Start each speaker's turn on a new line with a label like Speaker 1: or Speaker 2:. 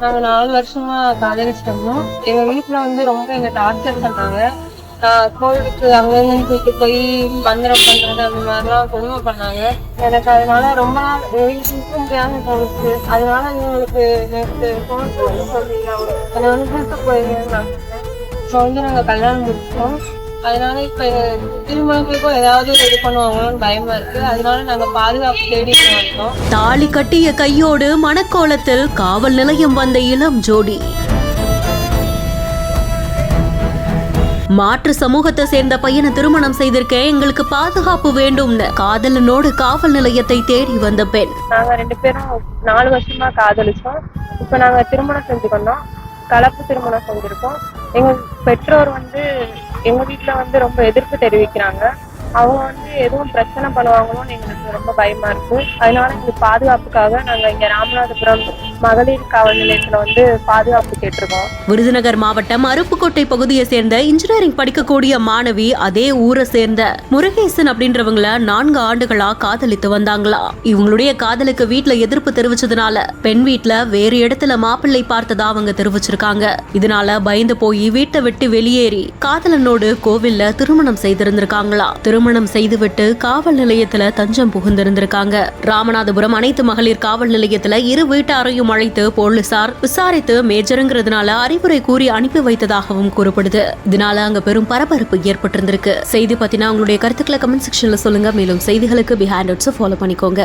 Speaker 1: நாங்க 4 வருஷமா காதலிச்சிட்டோம். எங்க வீட்டுல வந்து ரொம்ப எங்க டார்ச்சர் பண்ணாங்க. கோவிலுக்கு அங்கங்க கூட்டிட்டு போய் மந்திரம் பண்றது அந்த மாதிரிலாம் கொடுமை பண்ணாங்க. எனக்கு அதனால ரொம்ப நாள் இருக்க முடியாம போச்சு. அதனால இவங்களுக்கு எனக்கு ஃபோன் பண்ணி சொல்லி அதை வந்து கூட்டு போயிருந்தேன் நான். இப்போ வந்து நாங்க கல்யாணம் முடிச்சோம். அதனால இப்ப திருமணங்களுக்கும் ஏதாவது இது பண்ணுவாங்களோன்னு பயமா இருக்கு. அதனால நாங்க பாதுகாப்பு தேடிட்டு வந்தோம்.
Speaker 2: தாலி கட்டிய கையோடு மணக்கோலத்தில் காவல் நிலையம் வந்த இளம் ஜோடி. மாற்று சமூகத்தை சேர்ந்த பையனை திருமணம் செய்திருக்கேன், எங்களுக்கு பாதுகாப்பு வேண்டும்னு காதலனோடு காவல் நிலையத்தை தேடி வந்த பெண்.
Speaker 1: நாங்க 2 பேரும் 4 வருஷமா காதலிச்சோம். இப்ப நாங்க திருமணம் செஞ்சுக்கணும். கலப்பு திருமணம் செஞ்சிருக்கோம். எங்க பெற்றோர் வந்து எங்க வீட்டுல வந்து ரொம்ப எதிர்ப்பு தெரிவிக்கிறாங்க. அவங்க வந்து எதுவும் பிரச்சனை பண்ணுவாங்களோன்னு எங்களுக்கு ரொம்ப பயமா இருக்கு. அதனால எங்களுக்கு பாதுகாப்புக்காக நாங்க இங்க ராமநாதபுரம் மகளிர் காவல் நிலையத்துல வந்து பாதுகாப்பு கேட்டிருக்கோம்.
Speaker 2: விருதுநகர் மாவட்டம் அருப்புக்கோட்டை பகுதியை சேர்ந்த இன்ஜினியரிங் படிக்கக்கூடிய மாணவி அதே ஊரை சேர்ந்த முருகேசன் அப்படின்றவங்கள 4 ஆண்டுகளா காதலித்து வந்தாங்களா. இவங்களுடைய காதலுக்கு வீட்டுல எதிர்ப்பு தெரிவிச்சதுனால பெண் வீட்டுல வேறு இடத்துல மாப்பிள்ளை பார்த்ததா அவங்க தெரிவிச்சிருக்காங்க. இதனால பயந்து போய் வீட்டை விட்டு வெளியேறி காதலனோடு கோவில்ல திருமணம் செய்திருந்திருக்காங்களா. திருமணம் செய்துவிட்டு காவல் நிலையத்துல தஞ்சம் புகுந்திருந்திருக்காங்க. ராமநாதபுரம் அனைத்து மகளிர் காவல் நிலையத்துல இரு வீட்டாரையும் அழைத்து போலீசார் விசாரித்து மேஜருங்கிறதுனால அறிவுரை கூறி அனுப்பி வைத்ததாகவும் கூறப்படுது. இதனால அங்க பெரும் பரபரப்பு ஏற்பட்டிருந்திருக்கு. செய்தி பத்தினா உங்களுடைய கருத்துக்களை கமெண்ட் செக்ஷன்ல சொல்லுங்க. மேலும் செய்திகளுக்கு பிஹைண்ட் ஃபாலோ பண்ணிக்கோங்க.